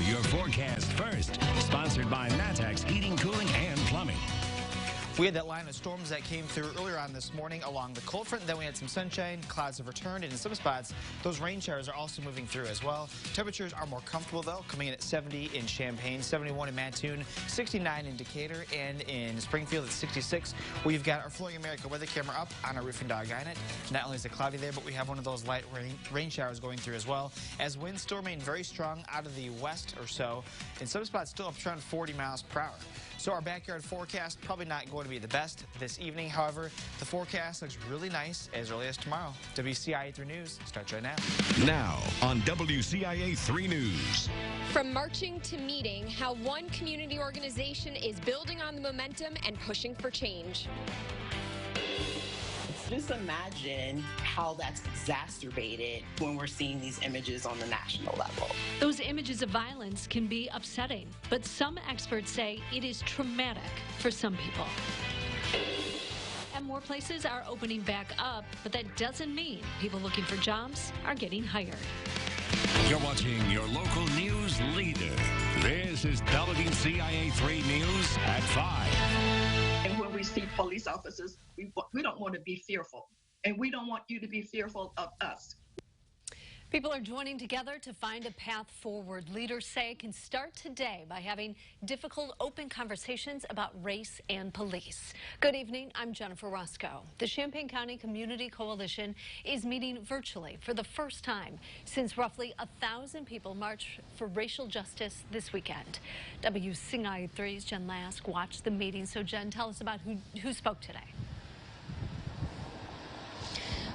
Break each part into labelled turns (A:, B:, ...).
A: your forecast first. Sponsored by Matex Heating, Cooling, and Plumbing.
B: We had that line of storms that came through earlier on this morning along the cold front. Then we had some sunshine. Clouds have returned, and in some spots, those rain showers are also moving through as well. Temperatures are more comfortable, though, coming in at 70 in Champaign, 71 in Mattoon, 69 in Decatur, and in Springfield at 66. We've got our Flooring America weather camera up on our roof and doggone it. Not only is it cloudy there, but we have one of those light rain showers going through as well, as winds still remain very strong out of the west or so. In some spots, still up to around 40 miles per hour. So our backyard forecast probably not going to be the best this evening. However, the forecast looks really nice as early as tomorrow. WCIA 3 News starts right now.
A: Now on WCIA 3 News.
C: From marching to meeting, how one community organization is building on the momentum and pushing for change.
D: Just imagine how that's exacerbated when we're seeing these images on the national level.
E: Those images of violence can be upsetting, but some experts say it is traumatic for some people. And more places are opening back up, but that doesn't mean people looking for jobs are getting hired.
A: You're watching your local news leader. This is WCIA 3 News at 5.
F: And when we see police officers, we don't want to be fearful. And we don't want you to be fearful of us.
E: People are joining together to find a path forward. Leaders say it can start today by having difficult, open conversations about race and police. Good evening. I'm Jennifer Roscoe. The Champaign County Community Coalition is meeting virtually for the first time since roughly 1,000 people marched for racial justice this weekend. WCIA 3's Jen Lask watched the meeting. So, Jen, tell us about who spoke today.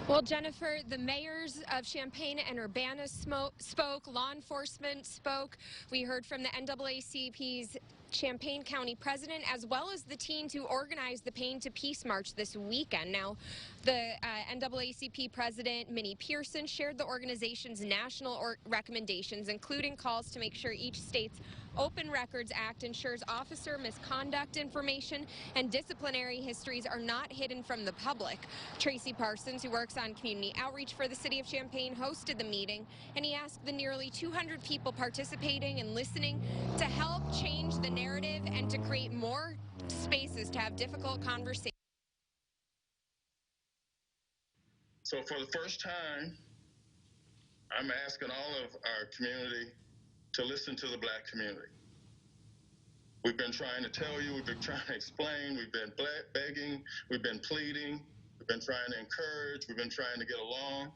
C: Well, Jennifer, the mayors of Champaign and Urbana spoke, law enforcement spoke. We heard from the NAACP's Champaign County president, as well as the teens who organized the Pain to Peace March this weekend. Now, the NAACP president, Minnie Pearson, shared the organization's national recommendations, including calls to make sure each state's Open Records Act ensures officer misconduct information and disciplinary histories are not hidden from the public. Tracy Parsons, who works on community outreach for the city of Champaign, hosted the meeting, and he asked the nearly 200 people participating and listening to help change the narrative and to create more spaces to have difficult conversations.
G: So for the first time, I'm asking all of our community to listen to the Black community. We've been trying to tell you, we've been trying to explain, we've been begging, we've been pleading, we've been trying to encourage, we've been trying to get along.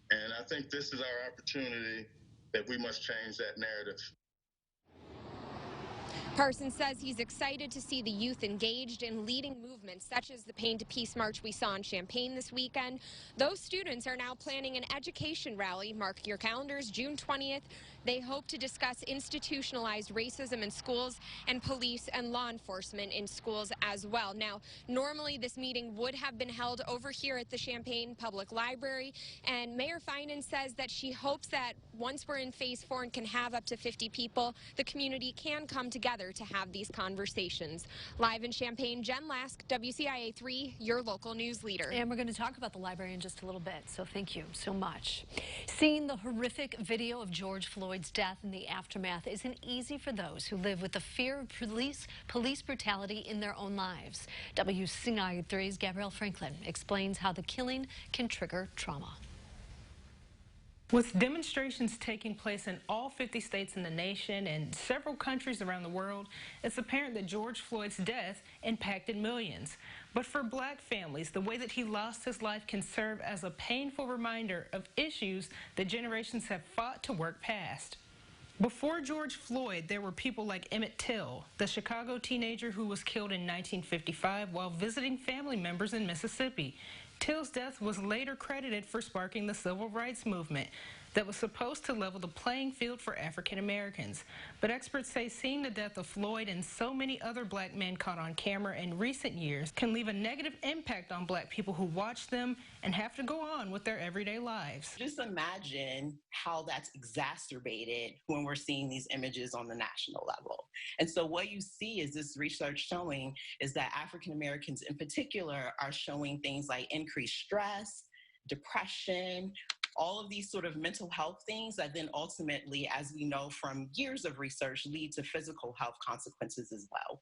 G: And I think this is our opportunity that we must change that narrative.
C: Parsons says he's excited to see the youth engaged in leading movements such as the Pain to Peace March we saw in Champaign this weekend. Those students are now planning an education rally. Mark your calendars, June 20th. They hope to discuss institutionalized racism in schools and police and law enforcement in schools as well. Now, normally this meeting would have been held over here at the Champaign Public Library, and Mayor Finan says that she hopes that once we're in phase 4 and can have up to 50 people, the community can come together to have these conversations. Live in Champaign, Jen Lask, WCIA 3, your local news leader.
E: And we're going to talk about the library in just a little bit, so thank you so much. Seeing the horrific video of George Floyd's death and the aftermath isn't easy for those who live with the fear of police brutality in their own lives. WCIA 3's Gabrielle Franklin explains how the killing can trigger trauma.
H: With demonstrations taking place in all 50 states in the nation and several countries around the world, it's apparent that George Floyd's death impacted millions. But for Black families, the way that he lost his life can serve as a painful reminder of issues that generations have fought to work past. Before George Floyd, there were people like Emmett Till, the Chicago teenager who was killed in 1955 while visiting family members in Mississippi. Till's death was later credited for sparking the civil rights movement that was supposed to level the playing field for African Americans. But experts say seeing the death of Floyd and so many other Black men caught on camera in recent years can leave a negative impact on Black people who watch them and have to go on with their everyday lives.
D: Just imagine how that's exacerbated when we're seeing these images on the national level. And so what you see is this research showing is that African Americans in particular are showing things like increased stress, depression, all of these sort of mental health things that then ultimately, as we know from years of research, lead to physical health consequences as well.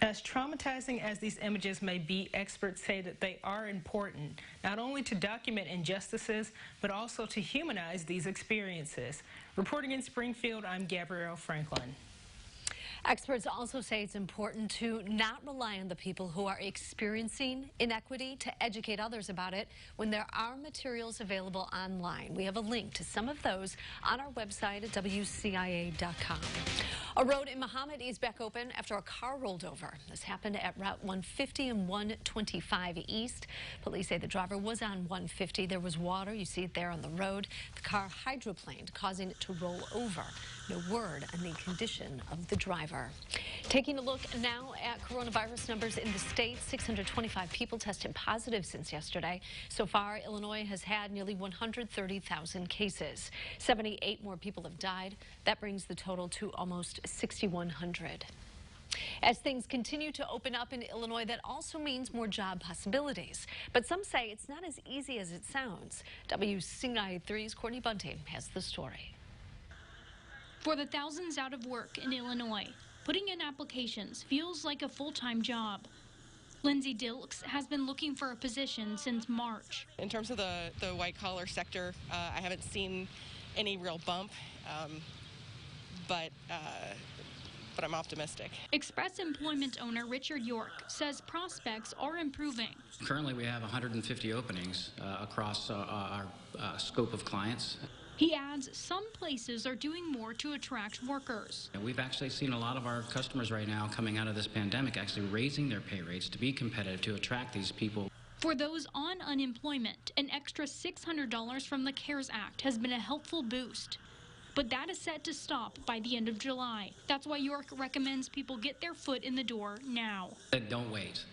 H: As traumatizing as these images may be, experts say that they are important, not only to document injustices, but also to humanize these experiences. Reporting in Springfield, I'm Gabrielle Franklin.
E: Experts also say it's important to not rely on the people who are experiencing inequity to educate others about it when there are materials available online. We have a link to some of those on our website at WCIA.com. A road in Mahomet is back open after a car rolled over. This happened at Route 150 and 125 East. Police say the driver was on 150. There was water. You see it there on the road. The car hydroplaned, causing it to roll over. No word on the condition of the driver. Taking a look now at coronavirus numbers in the state. 625 people tested positive since yesterday. So far, Illinois has had nearly 130,000 cases. 78 more people have died. That brings the total to almost 6,100. As things continue to open up in Illinois, that also means more job possibilities. But some say it's not as easy as it sounds. WCIA3's Courtney Bunting has the story.
I: For the thousands out of work in Illinois, putting in applications feels like a full-time job. Lindsay Dilks has been looking for a position since March.
J: In terms of the white-collar sector, I haven't seen any real bump, but I'm optimistic.
I: Express Employment owner Richard York says prospects are improving.
K: Currently, we have 150 openings across our scope of clients.
I: He adds some places are doing more to attract workers.
K: And we've actually seen a lot of our customers right now coming out of this pandemic actually raising their pay rates to be competitive to attract these people.
I: For those on unemployment, an extra $600 from the CARES Act has been a helpful boost. But that is set to stop by the end of July. That's why York recommends people get their foot in the door now.
K: Don't wait.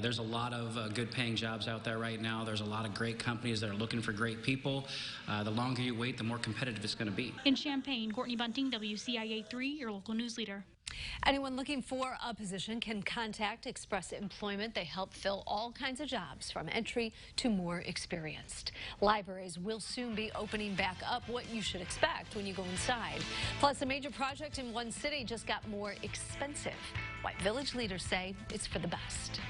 K: There's a lot of good paying jobs out there right now. There's a lot of great companies that are looking for great people. The longer you wait, the more competitive it's going to be.
I: In Champaign, Courtney Bunting, WCIA3, your local news leader.
E: Anyone looking for a position can contact Express Employment. They help fill all kinds of jobs, from entry to more experienced. Libraries will soon be opening back up, what you should expect when you go inside. Plus, a major project in one city just got more expensive. White Village leaders say it's for the best.